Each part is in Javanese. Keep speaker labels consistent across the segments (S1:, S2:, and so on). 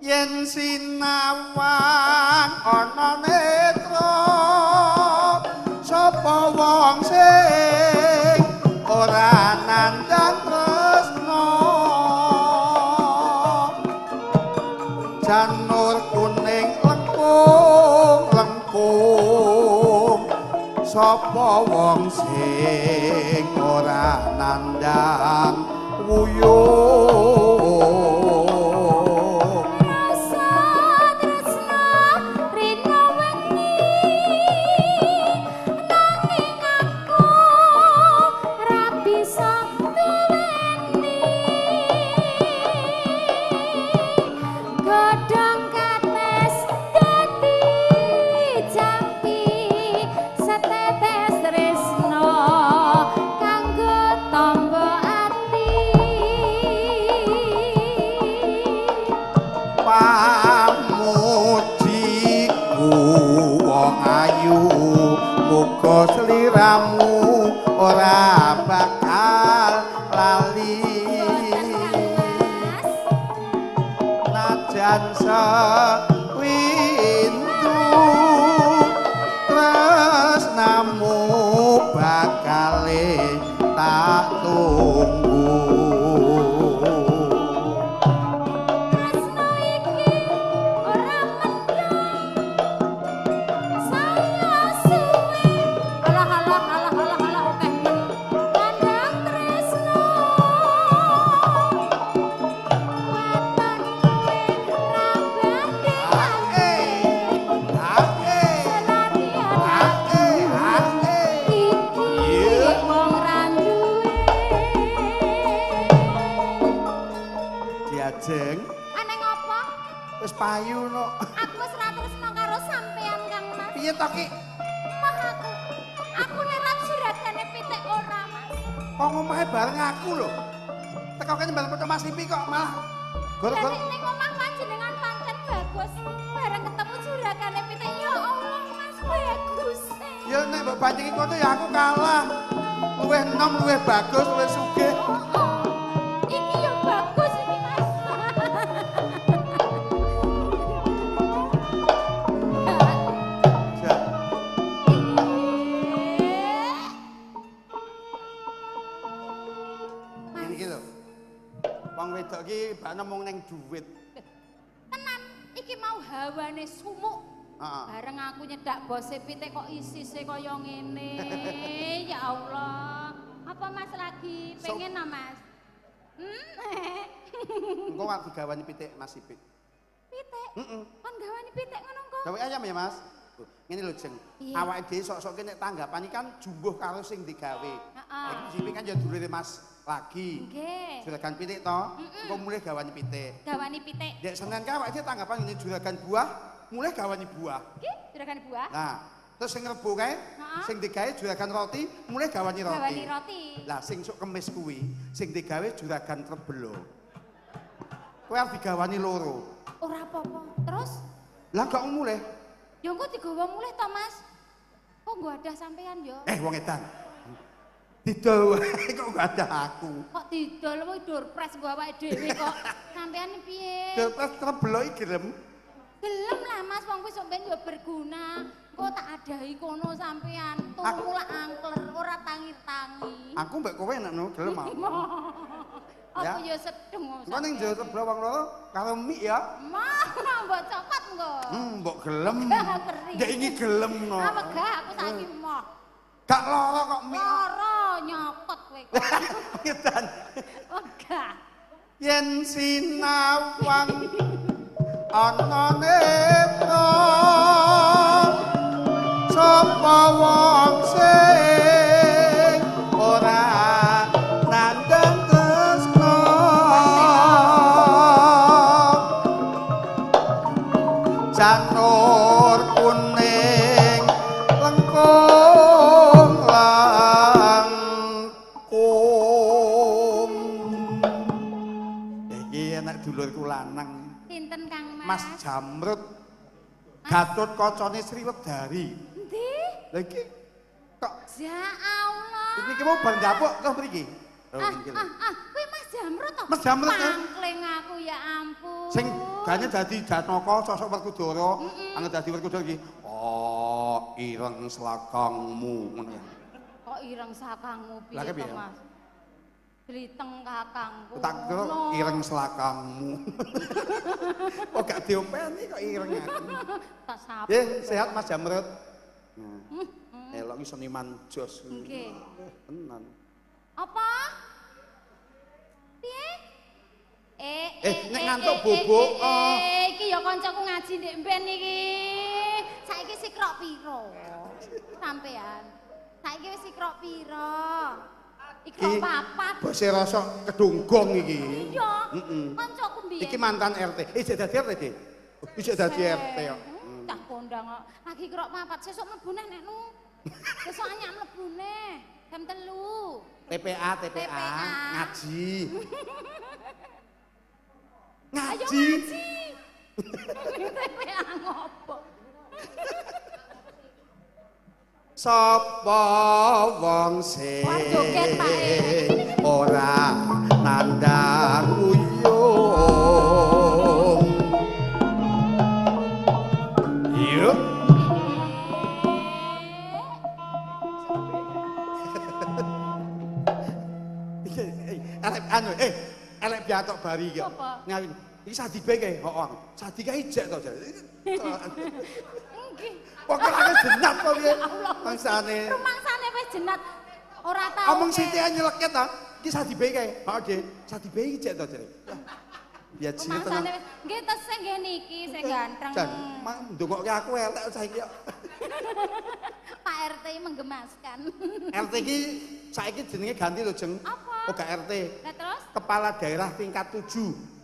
S1: yen sinawang ana netra sapa wong sing ora nandang tresna janur kuning lengkung sapa wong sing ora nandang wuyung sliramu ora bakal lali najan sewindu tresnamu bakale tak tunggu payu no.
S2: Aku wis ra tresno karo sampean Kang Mas.
S1: Piye to Ki?
S2: Mah aku nerat suratane pitik ora Mas.
S1: Kok ngomahe bareng aku lho. Teko kene mbal foto Mas Ipi kok malah gor-gor.
S2: Ning omah panjenengan pancen bagus. Bareng ketemu suratane pitik ya Allah Mas bagus.
S1: Ya nek mbok bandingi kono ya aku kalah. Luwih enom, luwih bagus, luwih sugih.
S2: Iki ya bagus iki Mas.
S1: Wedok iki bak nemung ning dhuwit.
S2: Tenan, iki mau hawane sumuk. Bareng aku nyedak bose pitik kok isise kaya ngene. Ya Allah. Apa Mas lagi pengen no Mas?
S1: Engko gak digawani pitik Mas Ipik.
S2: Pitik? Kon gawani pitik ngono kok.
S1: Gawe ayam ya Mas? Ngene lho Jeng, awake dhewe sok-sok nek tanggapan iki kan jumbuh karo sing digawe. Iki Ipik kan ya dulure Mas lagi.
S2: Nggih.
S1: Juragan pitik to, engko mulih gawani pitik.
S2: Gawani pitik.
S1: Dek Senen ka awake dhewe tanggapan ngene juragan buah, mulih gawani buah.
S2: Nggih, juragan buah.
S1: Nah, terus sing rebo kae, sing digawe juragan roti, mulih gawani roti.
S2: Gawani roti.
S1: Lah sing sok kemis kuwi, sing digawe juragan trebelo. Kowe arep digawani loro.
S2: Ora apa-apa. Terus?
S1: Lah gak mulih.
S2: Ya engko digawa mulih to, Mas. Kok nggo ada sampean yo?
S1: Wong edan. Didol wae kok gak ada aku.
S2: Kok didol wae durpres nggo awake dhewe kok. Sampean piye?
S1: Durpres trebelo iki gelem.
S2: Gelem lah Mas, wong kuwi sampean yo berguna. Kok tak adahi kono sampean. Turu lak angkler ora tangir-tangi.
S1: Aku mbek kowe enak no gelem aku.
S2: Aku yo sedeng.
S1: Engko ning jero trebelo wong loro karo mie ya.
S2: Mah, mbok cokot engko.
S1: Mbok gelem. Ndek iki gelem no.
S2: Apa gak aku saiki moh.
S1: Gak loro kok mie.
S2: Loro nyokot kowe kok.
S1: Ngedan.
S2: Enggak.
S1: Yen sinawang ana netra sapa wong sing ora nandang tresna janur kuning lengkung iki anak dulurku lanang
S2: Sinten Kang
S1: Mas Jamrut Gatut kocone Sriwedari.
S2: Endi?
S1: Lah iki kok
S2: Ya Allah.
S1: iki mau bar njapuk terus mriki.
S2: Kuwi Mas Jamrut to?
S1: Mas Jamrut.
S2: Pangkling aku ya ampun.
S1: Sing gane dadi Janaka sosok Werkudara, anget dadi Werkudara iki. Oh, ireng selakangmu ngono ya.
S2: Kok ireng sakangmu piye
S1: Lah,
S2: to,
S1: piye?
S2: Mas? Bliteng kakangku.
S1: Tak kira ireng selakangmu. Kok gak diopeni kok ireng aku.
S2: Tak sapu.
S1: Nggih, sehat Mas Jamrut. Elok iki seniman jos.
S2: Nggih.
S1: Tenan.
S2: Apa? Piye?
S1: Nek ngantuk bobok.
S2: Iki ya kancaku ngaji ndek mben iki. Saiki sikrok piro? Sampean. Saiki wis sikrok piro? Iki papat.
S1: Bose rasa kedunggong iki.
S2: Iya. Kancaku mbiyen.
S1: Iki mantan RT. Isih dadi RT, Dik. Isih dadi RT kok.
S2: Tak kondang kok. Lagi krok papat sesuk mlebu neh nek nu. Sesuk anyar mlebu neh. Jam 3.
S1: TPA ngaji.
S2: Ayo
S1: Ngaji.
S2: TPA ngopo?
S1: Sapa wong sing
S2: Joget, Pak.
S1: ora nandang uyung. Yuk. Elek biatok bari iki. Ngawin. Iki sadibe kae, heeh. Sadike ijek to, Jar.
S2: Nggih.
S1: Pokoke jenat kok piye. Mangsane.
S2: Rumangsane wis jenat. Ora tau.
S1: Omong sithik nyeleket ta. Iki sadibe kae. Heeh, Dik. Sadibe iki ijek to, Jar. Ya jenat tenan.
S2: Rumangsane wis nggih tesih nggih niki sing ganteng.
S1: Jan, ndongokke aku elek saiki kok.
S2: Pak RT menggemaskan.
S1: RT iki saiki jenenge ganti lho, Jeng.
S2: Apa?
S1: Oh, gak RT.
S2: Lah terus
S1: Kepala daerah tingkat 7.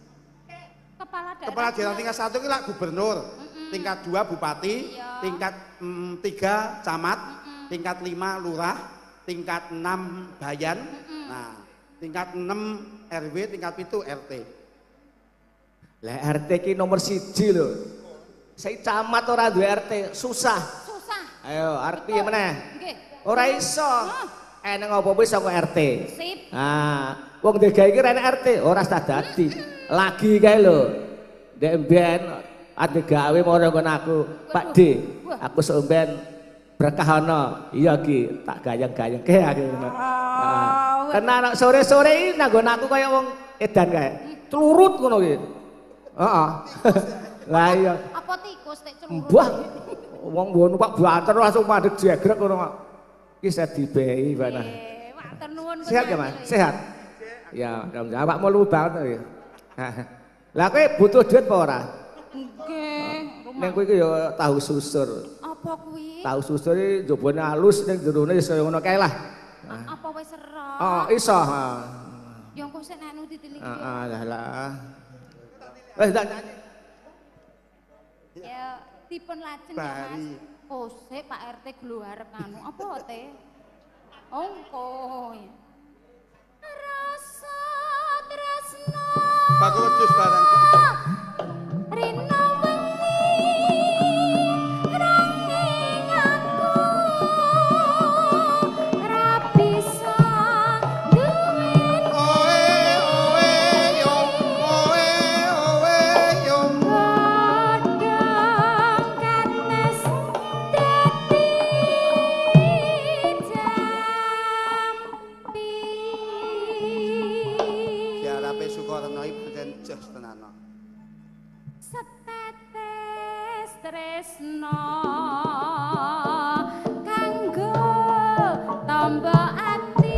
S2: kepala daerah
S1: Tingkat 1 iki lak gubernur. Tingkat 2 bupati,
S2: iya.
S1: tingkat 3 camat, tingkat 5 lurah, tingkat 6 bayan. Nah, tingkat 6 RW, tingkat 7 RT.
S3: Lah RT ki nomor 1 lho. Saya camat ora duwe RT, susah.
S2: susah.
S3: Ayo, arti meneh.
S2: Nggih.
S3: Ora iso. Enek apa wis saka RT.
S2: Sip.
S3: Ah, wong dhewe iki enek RT, ora tak dadi. Lagi kae lho. Ndek mben ade gawe mara nggon aku. Pak D, aku sok mben berkah ana. Iya ki, tak gayeng-gayeng ke aku ngono. Tenan sore-sore iki nang nggon aku kaya wong edan kae. Tlurut ngono ki. Heeh. Lah iya.
S2: Apa tikus tek celurut?
S3: Mbah. Wong ngono Pak banter langsung madeg jegrek ngono kok. Ki sedibei bana.
S2: Matur nuwun.
S3: Sehat ya, Mas? Sehat. Ya, awak mau lu banget ya. Lah kowe butuh duit apa ora?
S2: Nggih.
S3: Ning kowe iki ya tahu susur.
S2: Apa kuwi?
S3: Tahu susur iki njobone halus ning jerone iso ngono kae lah.
S2: Apa wis serah?
S3: Oh, iso.
S2: Ya engko sik nek nu ditilik.
S3: Heeh, lah. Wes tak nyanyi.
S2: Ya dipun lajeng ya,
S1: Bari.
S2: Mas. Oh, sik Pak RT gluarep anu. Apa teh? Ongko. Rasa tresno.
S1: Bakul jus barang.
S2: Rino wengi ranging aku ra bisa duweni
S1: Oe yo, oe yo.
S2: godhong kates dadi jampi.
S1: Diarape Sukarno iki pancen jos tenan.
S2: Setetes tresno kanggo tombo ati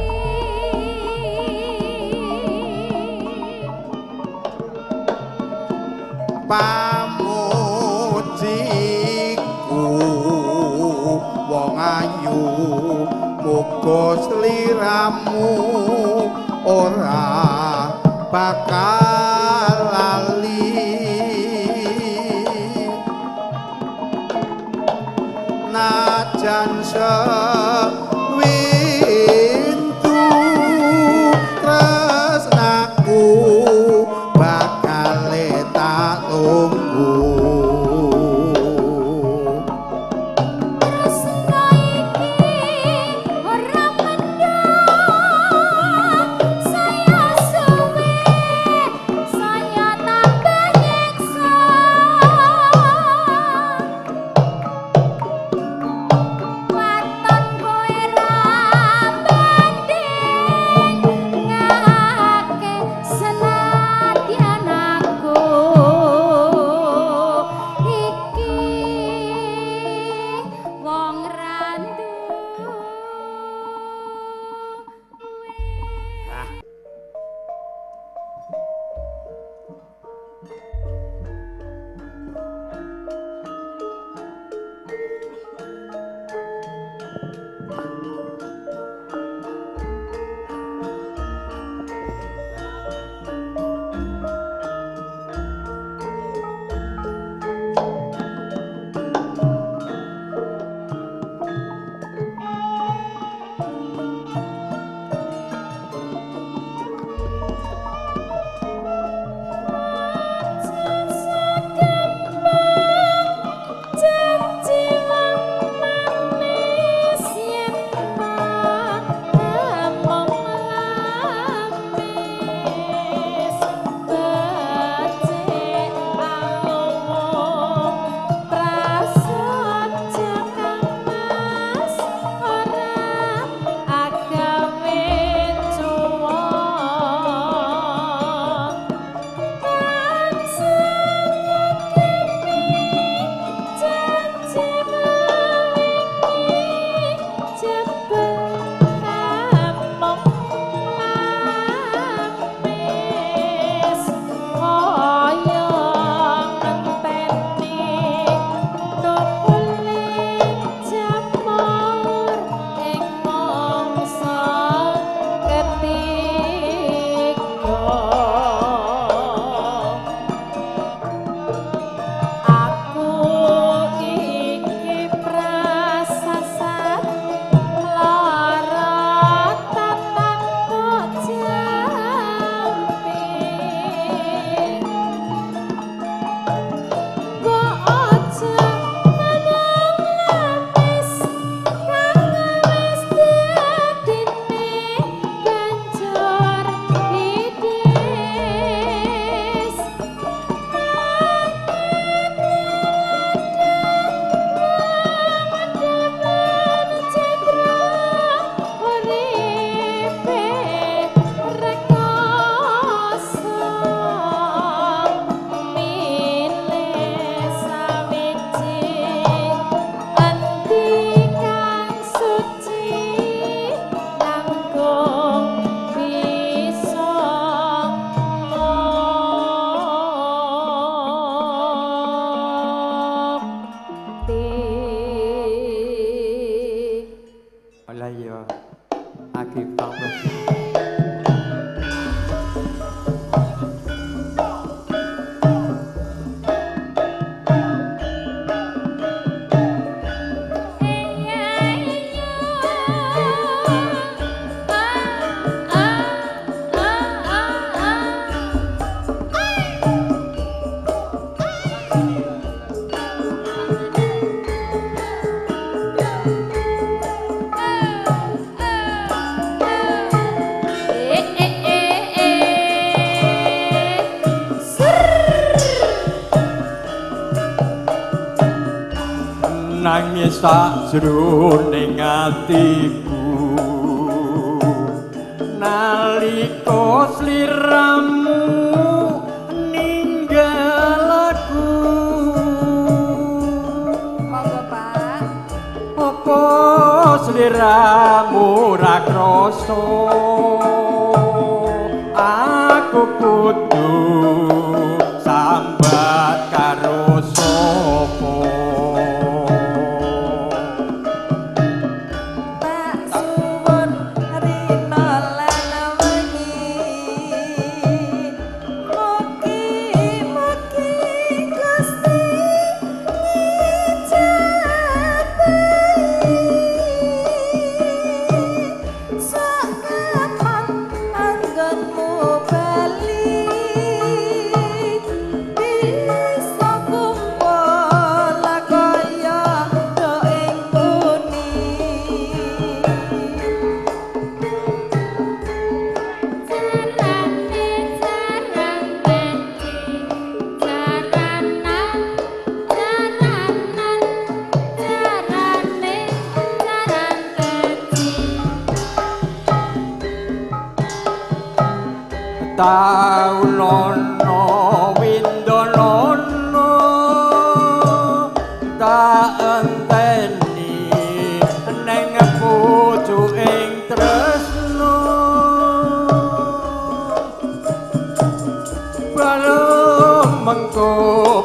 S1: Pamujiku wong ayu muga sliramu ora bakal lali najan sewindu tresnaku bakal tak tunggu
S2: tresno iki ora mendang saya suwe
S4: Nangis sajroning atiku nalika sliramu ninggal aku.
S2: Monggo Pak.
S4: Apa sliramu ra krasa aku kudu sambat karo sapa. Taulono windolono tak enteni neng pucuking tresno balem mengko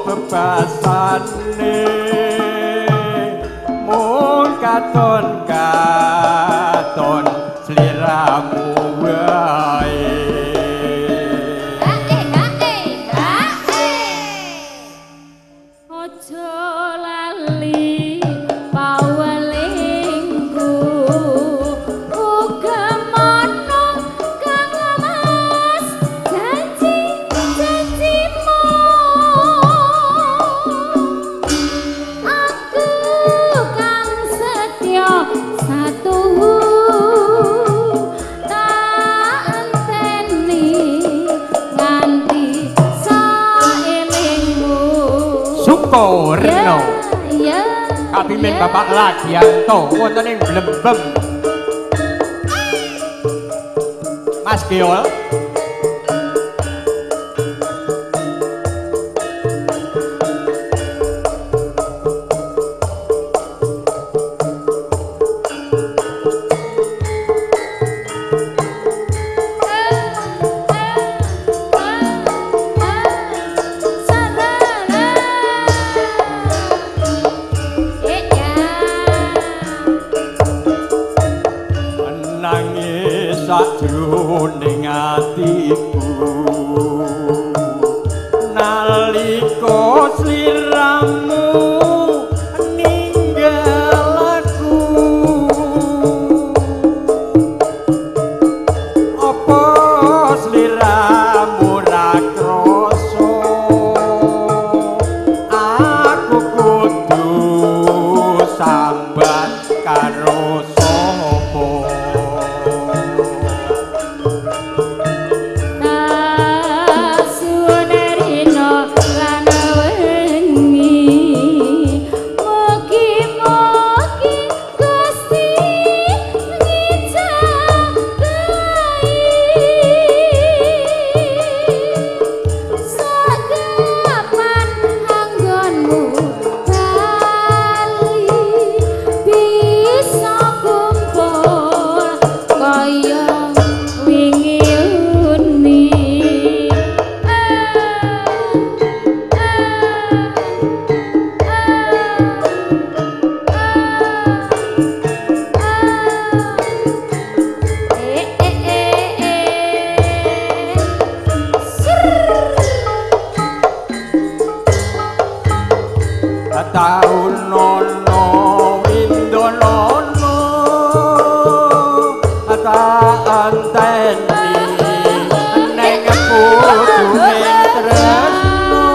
S4: bebasane mun katon sliramu wae. Reno kapimin Bapak Ladianto wonten ing Blembem Mas Geol. Sajroning atiku nalika sliramu ninggal aku. Apa sliramu ra krasa aku kudu sambat karo sapa. Taulono windolono tak enteni neng pucuking tresno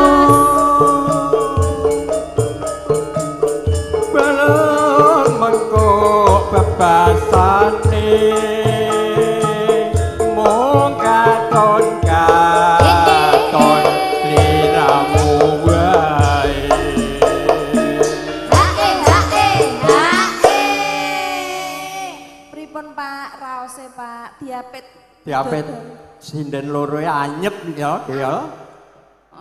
S4: Diapit sinden loro anyep ya, ya.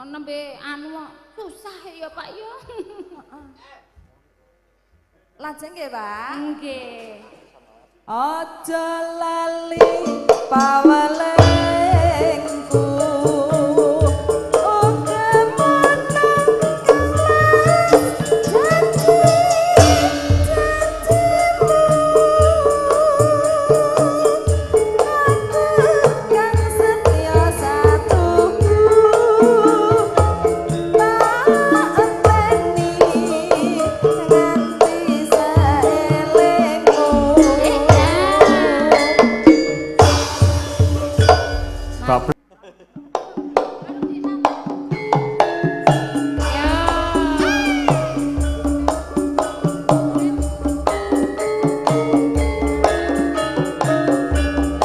S2: Nembe anu susah ya Pak ya.
S5: Lajeng nggih, Pak?
S2: Nggih.
S5: Aja lali pawelengku.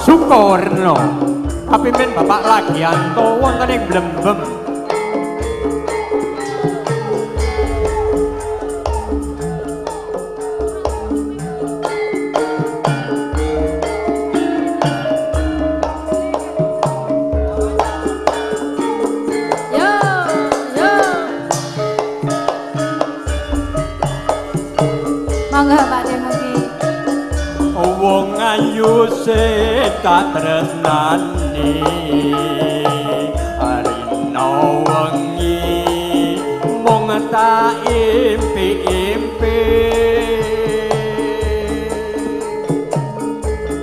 S4: Sukorno tapi men Bapak Lagianto wonten ing Blembem. Tak tresnani arina wengi mung tak impi-impi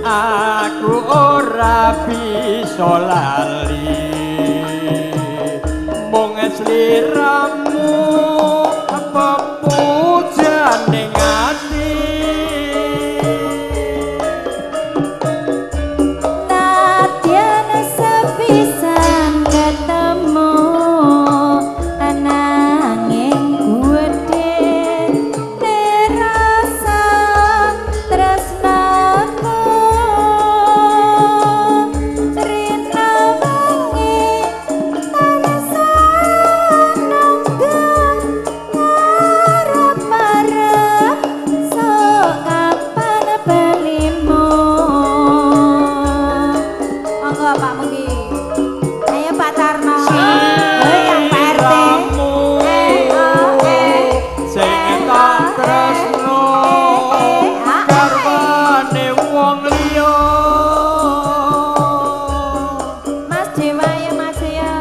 S4: aku ora bisa lali mung sliramu apa pujane ati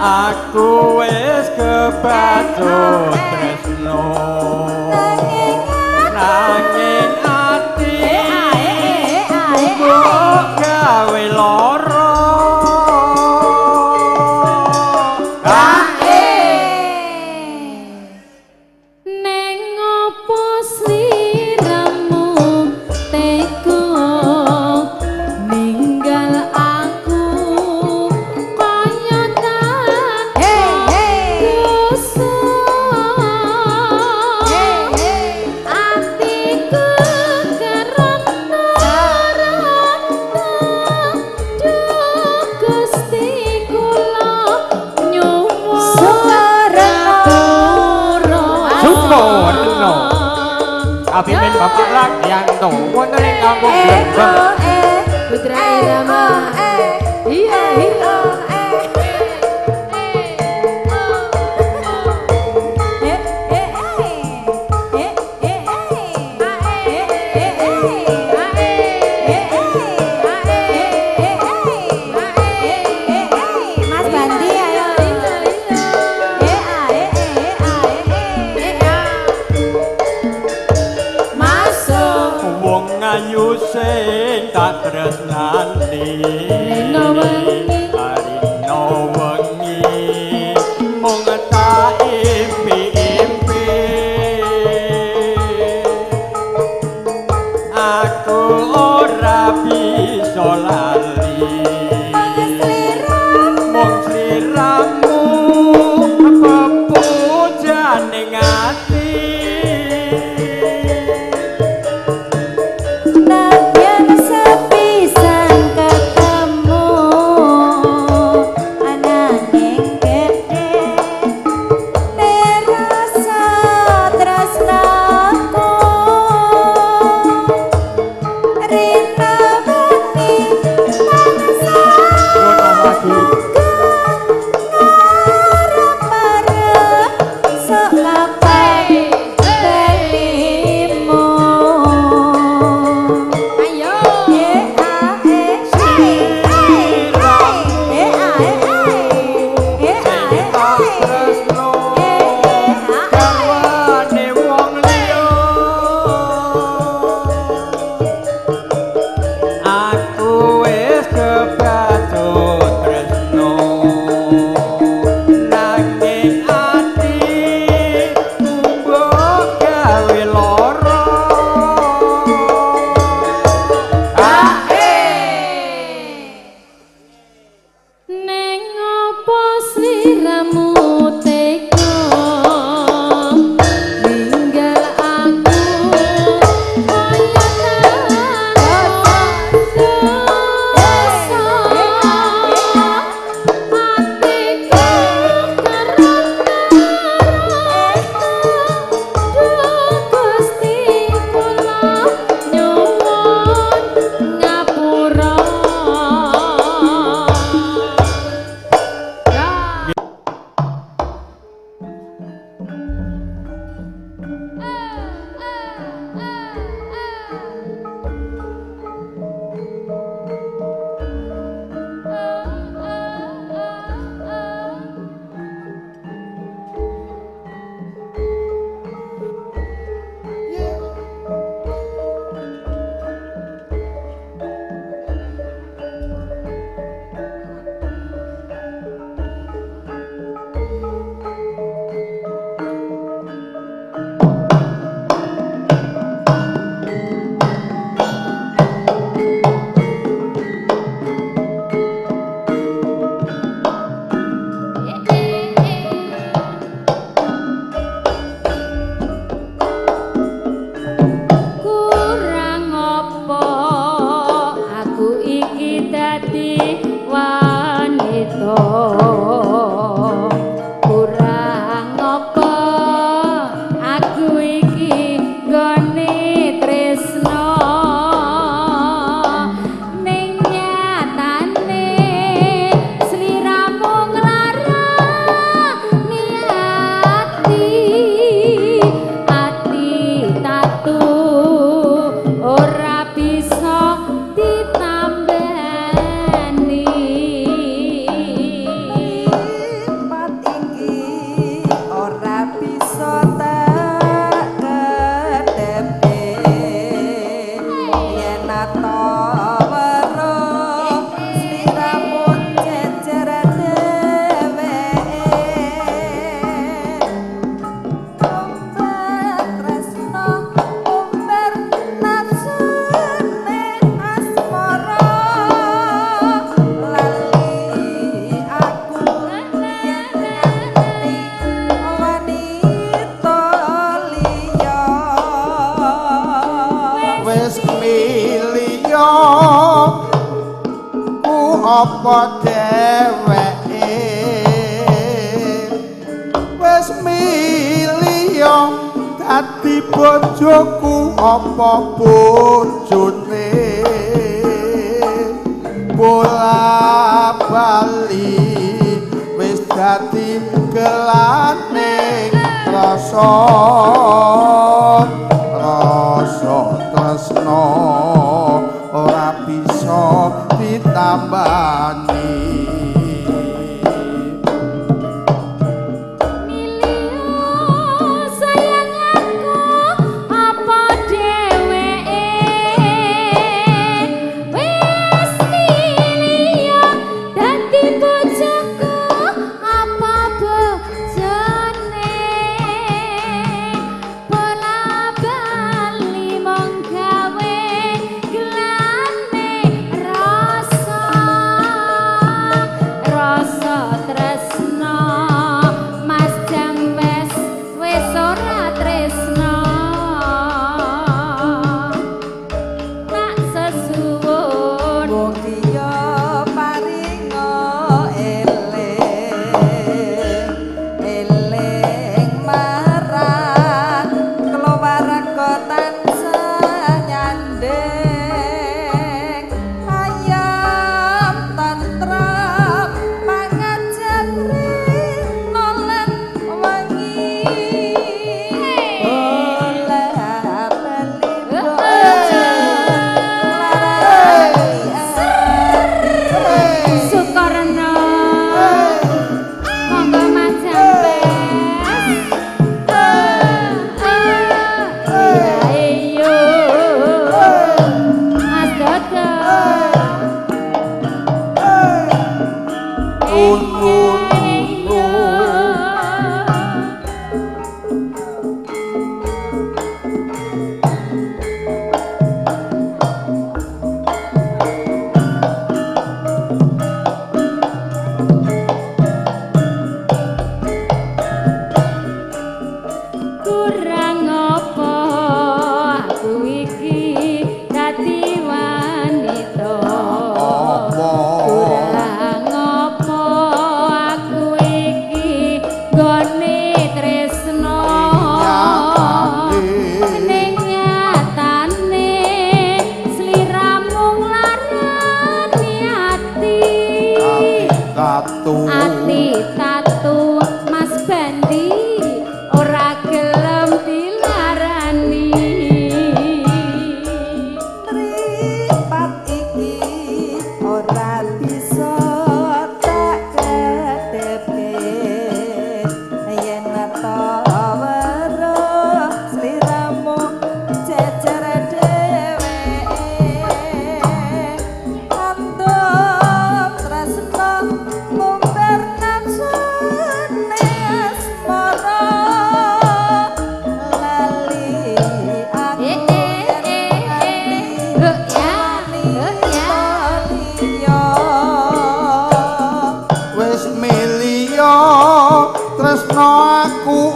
S4: aku wis kebacut tresno nanging ati kok gawe lara
S2: neng opo sliramu tega ninggal aku kaya
S4: tapi men Bapak Lagianto wonten ing kampung Blembem
S2: Putra Irama iya
S4: ayu sing tak tresnani arina wengi mung tak impi-impi aku ora bisa lali mung sliramu pepujane ati
S5: Rina
S1: apa dheweke wis milih dadi bojoku apa bojone bola bali wis dadi gelane rasa tresno ora bisa ditambani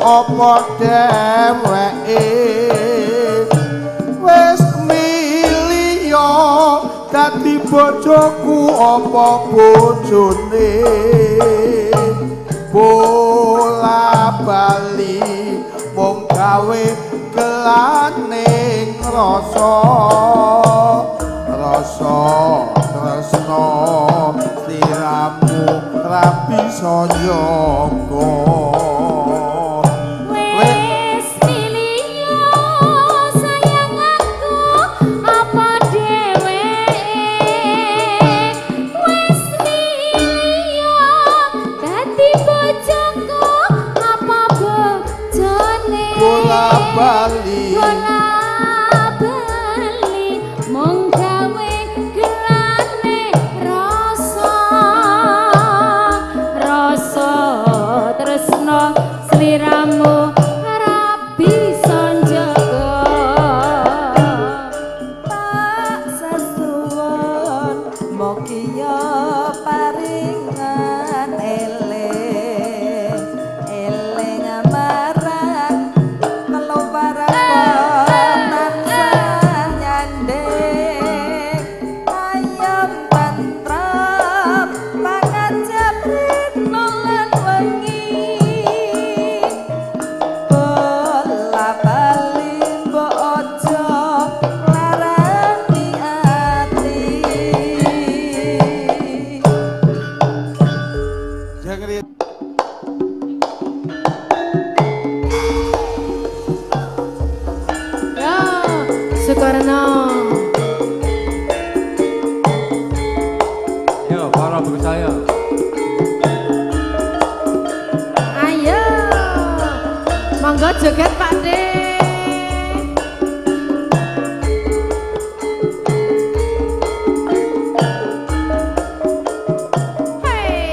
S1: apa dheweke wis milih dadi bojoku apa bojone bola bali mung gawe gelaning rasa tresno sliramu ra bisa njaga. Bali mung gawe gelane rasa tresno
S2: joget Pak De. Hey.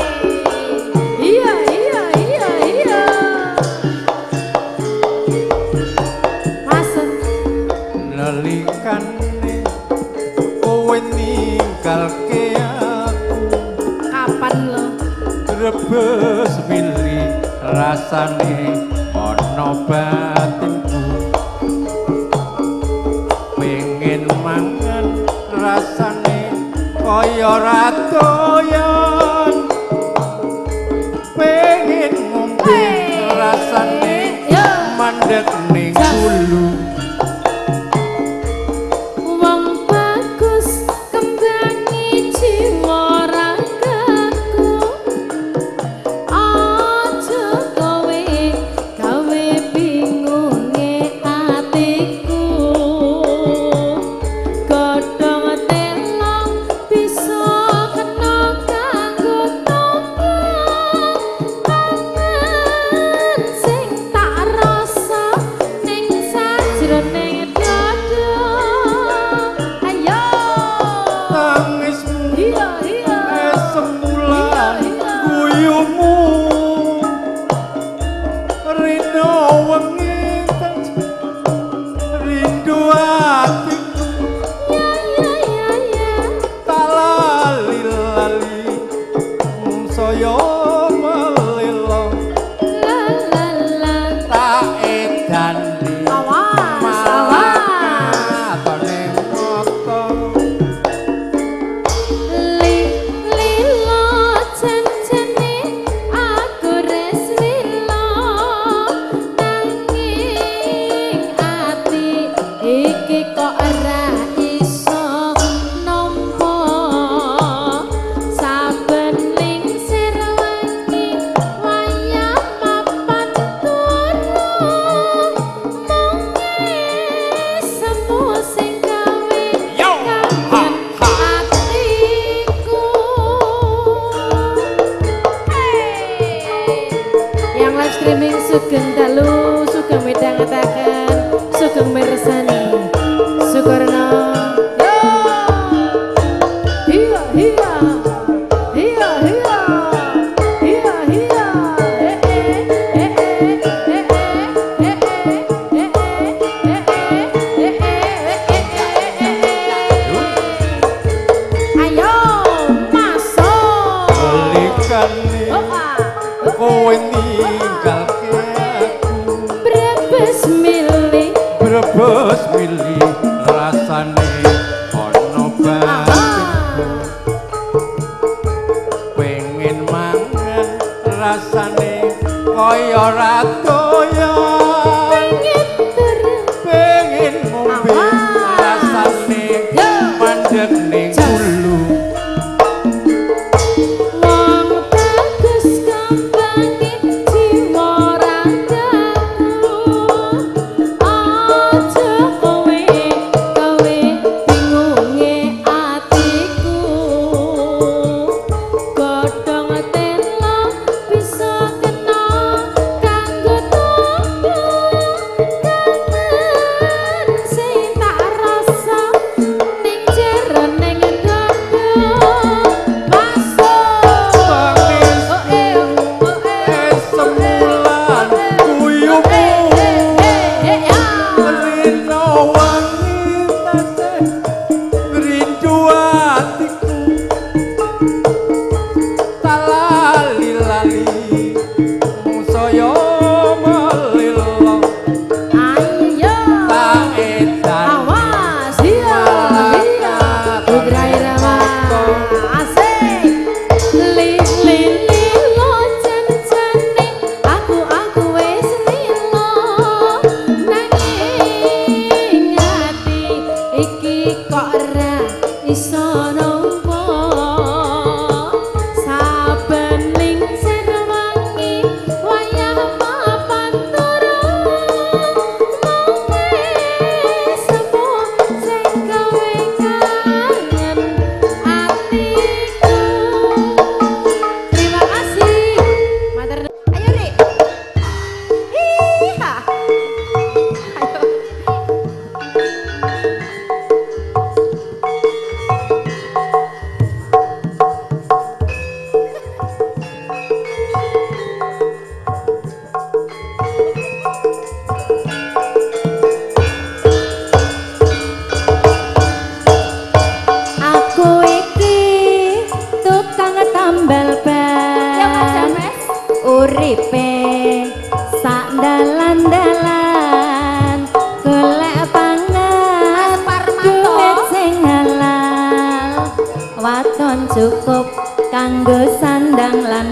S2: Iya iya iya iya. Masen
S4: Lelikane kowe ninggalke aku
S2: kapan lo?
S4: rebes milih rasane ana batinku pengen mangan rasane kaya ra doyan pengen ngombe rasane mandek ning ulu
S2: Wong bagus kembangi jiwa ragaku aja kowe gawe bingunge atiku godhong telo bisa kena kanggo tombak kangen sing tak rasa ning sajroning dada ayo
S4: tangismu
S2: iya iya
S4: semulan guyumu rino wengi rindu hatiku
S2: ya ya ya ya
S4: tak lali-lali saya melelo
S2: la la la
S4: tak edan
S2: awas awas
S4: atone moto
S2: Lilo jan-jane aku resmilo nanging ati iki kok ora iso nampa saben lingsir wengi wayah papan turu mungi semu sing gawe
S4: Yo, ha, ha.
S2: hatiku. Yang live streaming sugeng dalu, sugeng midhangetaken, sugeng mirsani, Sukarno. Hiya hiya, hiya hiya, hiya hiya, ayo masuk.
S4: Lelikane
S2: Oh, ah.
S4: kowe ninggalke aku
S2: Brebes mil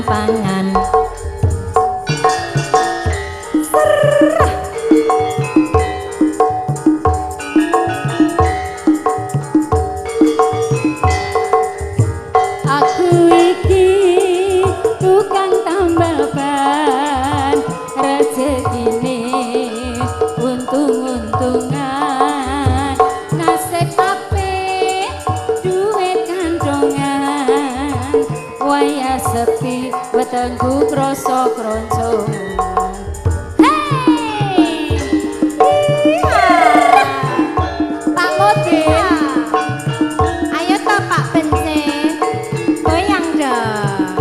S2: pangan. Aku iki tukang tambal ban, rezekine untung-untungan, nasib apik duit kandongan, waya sepi wetengku krasa kroncong. Hey! Pak Modin, ayo toh Pak Bensin, goyang dong.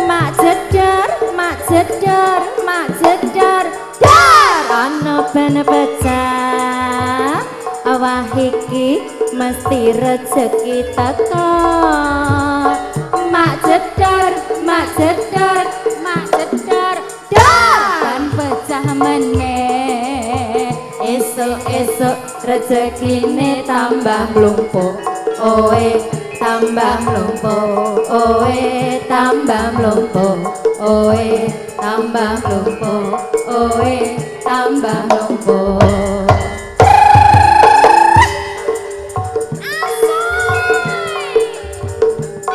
S2: Mak jedar, mak jedar, mak jedar, dar ana ben pecah. Awah iki mesti rezeki teko. Mak jedar, mak jedar, mak jedar, dar ban pecah meneh. Esuk-esuk rezekine tambah mlumpuk. Oe tambah mlumpuk, oe tambah mlumpuk, oe tambah mlumpuk, oe tambah mlumpuk.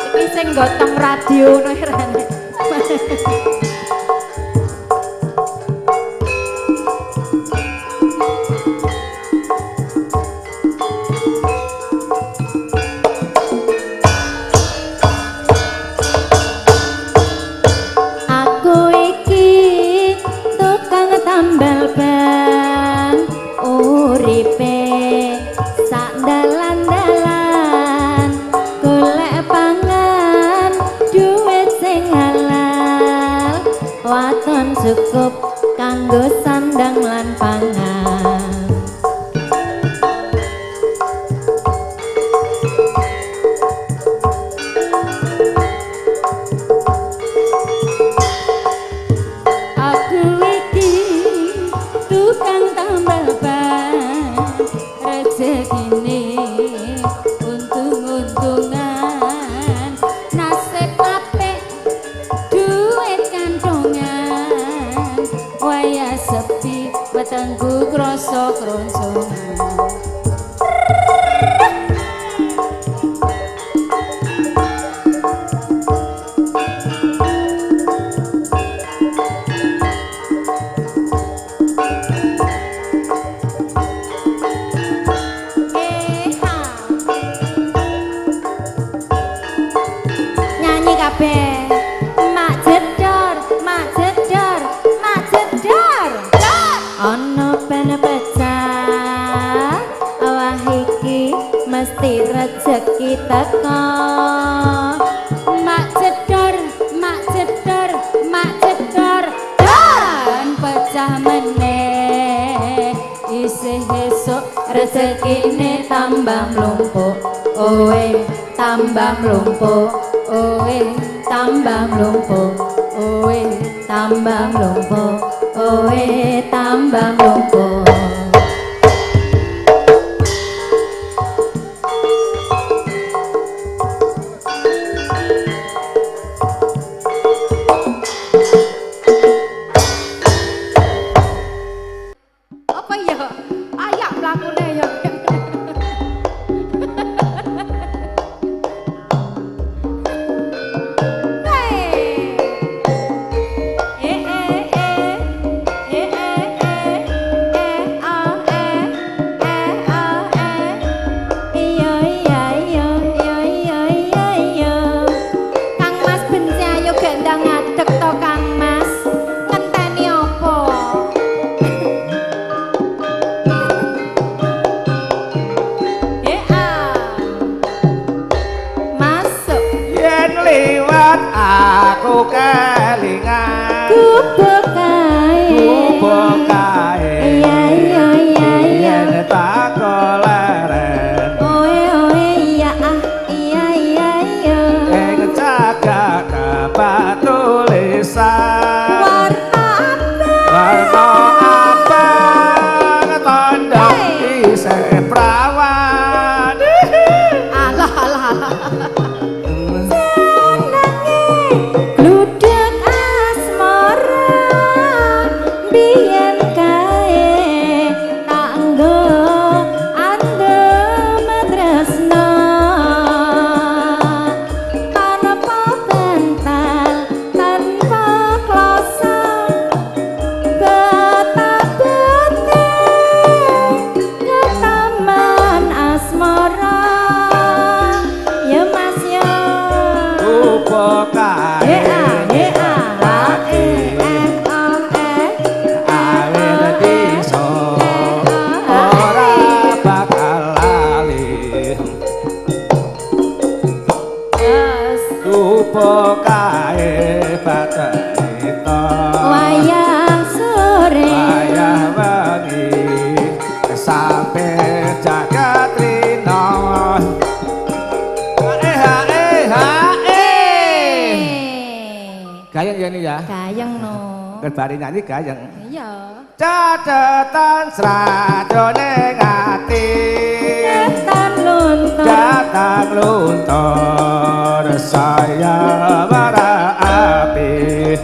S2: Iki sing gotong radio no rene. Aku iki tukang tambal ban, uripe sak dalan-dalan, golek pangan duit sing halal, waton cukup kanggo sandang lan pangan. Aku iki tukang tambal ban, rezekine untung-untungan, nasib apik duit kandongan, waya sepi wetengku krasa kroncongan. Nyanyi kabeh. Mak jedar, mak jedar, mak jedar. Ana ben pecah, awah iki mesti rezeki teko. Mak jedar, mak jedar, mak jedar, dan pecah meneh. Isih esuk rezekine tambah mlumpuk, oe tambah mlumpuk, oe tambah mlumpuk, oe tambah mlumpuk, oe tambah mlumpuk. Apa ya? Ayak mlakune ya. Kang Mas benci ayo gendang ngadeg to Kang Mas. Ngenteni apa? Masuk.
S3: Yen liwat aku kelingan,
S2: Kubuk kae.
S3: kubuk kae.
S2: Iya iya iya iya.
S3: Yen tak koleren,
S2: Oe oe iya ah iya iya iya.
S3: ing cagak kapak tulisan.
S2: Warna apa?
S3: Warna apa kae awet desa ora bakal lali rupa kae baterita
S2: wayang sore
S3: wayah wengi sampe jagat rina gayeng ya ini ya
S2: gayeng no
S3: kerbari nyanyi gayeng
S2: iya
S3: catetan sradone ngati datang luntur saya bara api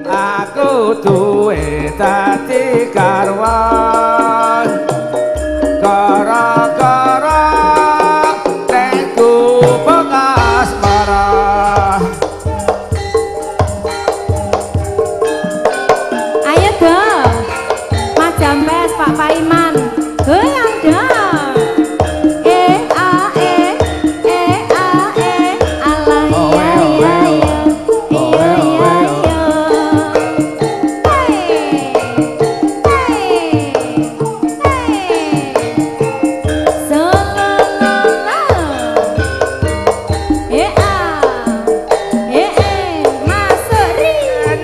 S3: aku duwe dadi karwan gara-gara teku bekas marah
S2: ayo dong Mas Jambes Pak Paiman goyang dong alah iya iya iya iya iya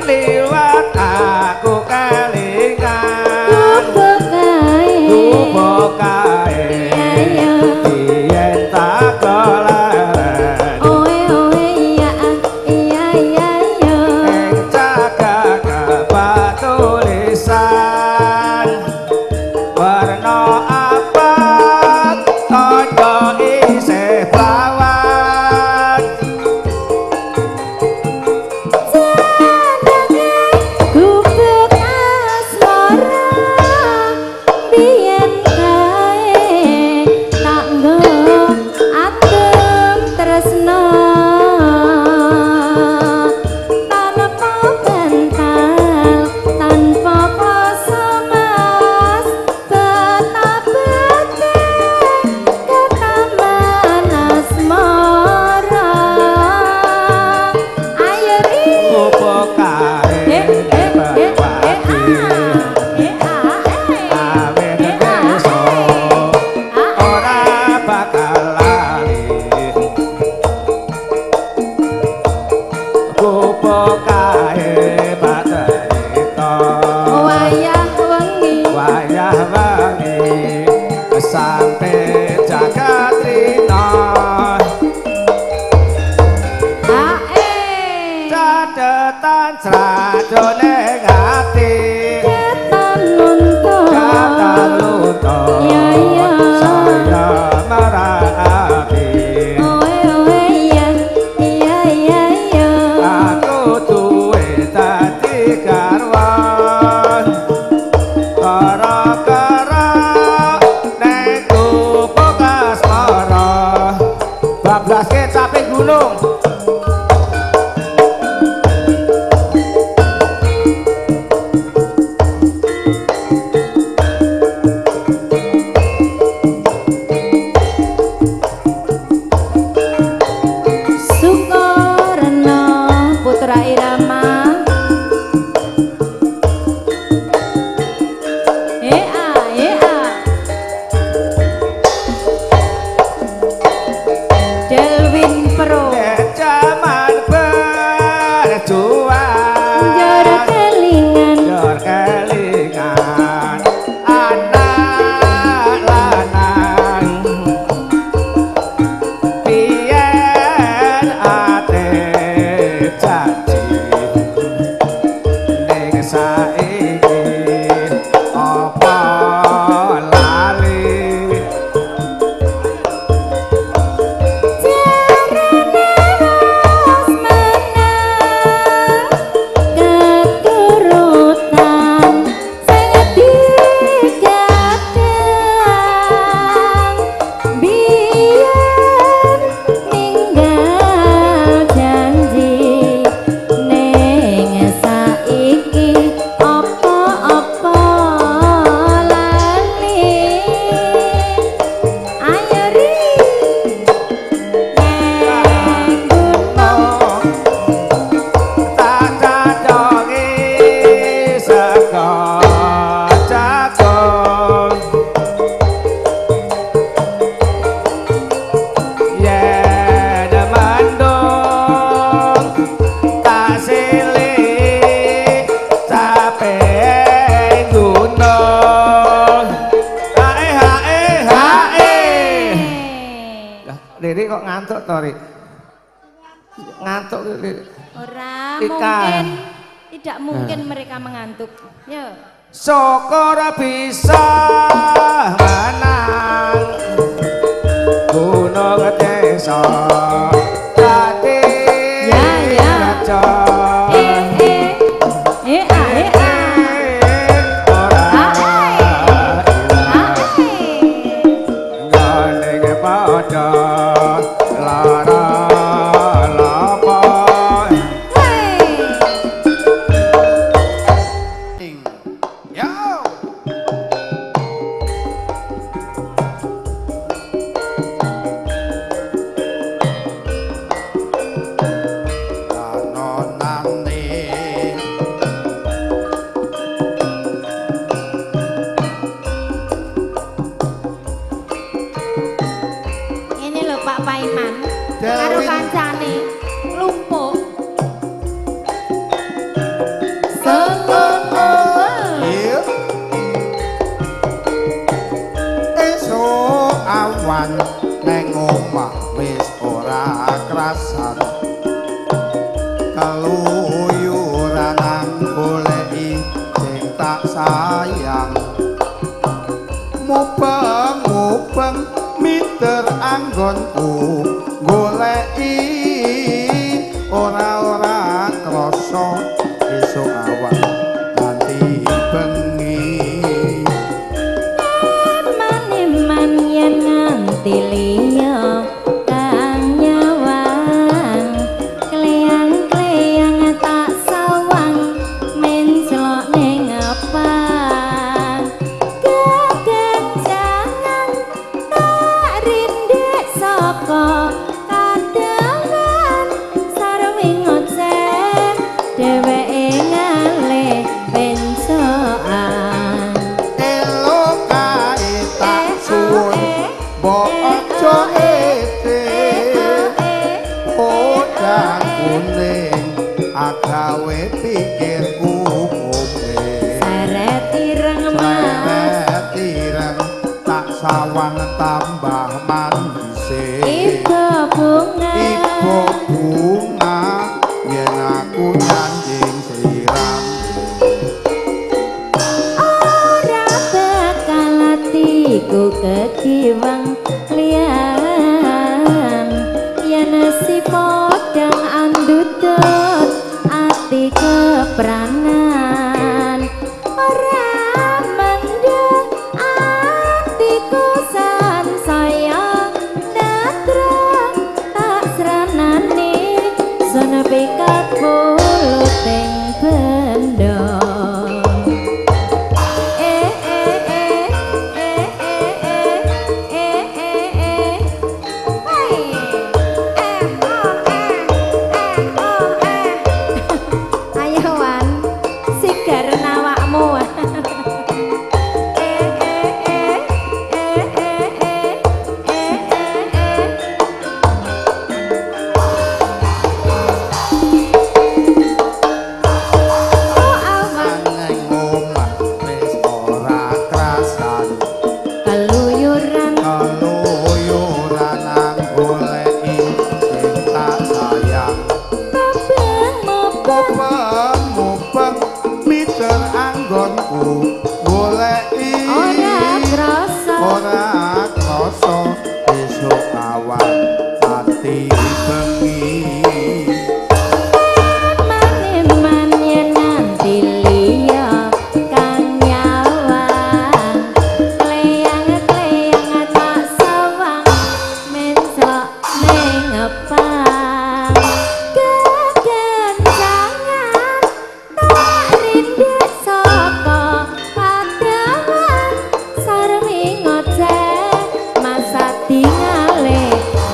S3: liwat aku kelingan kae yen tak keleren ing cagak apa tulisan warna abang tanda isih bawan
S2: gubuk asmara biyen kae tak nggo adem tresna tanpa bantal tanpa pasamas betapete ketaman asmara ayo ri
S3: rupa kae berbagi awet desa ora bakal lali rupa kae baterita
S2: wayah
S3: wengi sampe jagat rina catetan sradone ngati datang luntur saya marah api aku duwe dadi karwan gara-gara neku bekas marah bablas kecaping gunung
S2: Sukarna putra Irama Delwi
S3: Riri kok ngantuk to, Rik? Ngantuk Riri.
S2: Ora
S3: Ika.
S2: mungkin. Tidak mungkin mereka mengantuk. Yo.
S3: Syukur bisa menang gunung desa dadi raja.
S2: Karo kancane lumpuk.
S1: Esuk awan neng omah wis ora krasan. Keluyuran nang goleki sing tak sayang. Mubeng-mubeng miter anggonku goleki ora krasa esuk awan nganti bengi.
S2: Maneman yen nganti liya kang nyawang kleyang-kleyang tak sawang mencelok ning apa kekencangan tak rindek saka kadangan sarwing ngoceh dheweke ngalih pencoan.
S1: Elo kae tak suwun mbok aja ete podang kuning agawe pikirku kowe
S2: Seret ireng mas
S1: tireng tak sawang tambah manise
S2: iba
S1: bunga yen aku nyanjing siram
S2: ora bakal atiku kekiwang liyan yen si podang andutut ati keprangan ora mendem atiku san sayang natra tak seranane sono pikat puluting bendo. Ayo Wan, sigar nawakmu.
S1: neng omah wis ora krasan
S2: Keluyuran
S1: keluyuran nang goleki sing tak sayang mubeng miter anggonku goleki
S2: ora krasa
S1: esuk awan ati bengi
S2: maneman yen nganti liya kang nyawang kleyang-kleyang tak sawang mencok ning ngepang kekencangan tak rindek saka kadangan sareng ngoceh masa tingale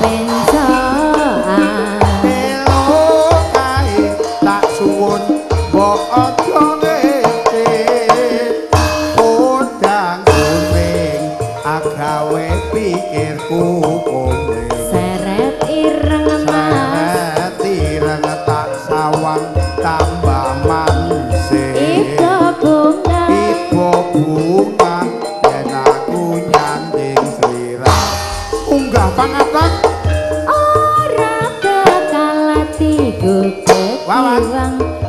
S2: pencoan.
S1: elo kae tak suwun mbok aja ngete podang kuning agawe pikirku kowe
S2: Seret ireng mas
S1: tireng tak sawang tambah manse
S2: iba bunga
S1: yen aku nyanding slira unggah pangatak Wawan.
S2: ilang